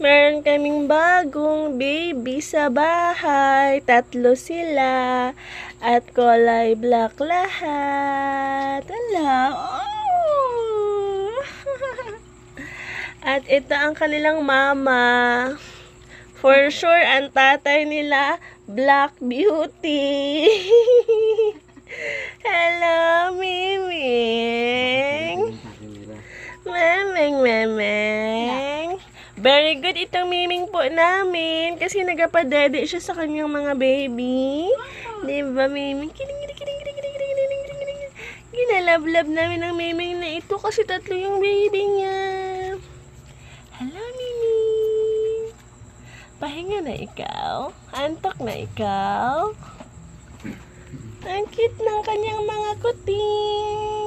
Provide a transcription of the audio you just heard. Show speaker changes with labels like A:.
A: Meron kaming bagong baby sa bahay. 3 sila. At kulay black lahat. Ala, oh! At ito ang kanilang mama. For sure, ang tatay nila, Black Beauty. Hello, Miming. Memeng. Very good itong Miming po namin. Kasi nagapadede siya sa kanyang mga baby. Diba, Miming? Ginalablab namin ang Miming na ito kasi 3 yung baby niya. Hello, Miming. Pahinga na ikaw? Antok na ikaw? Ang cute ng kanyang mga kuting.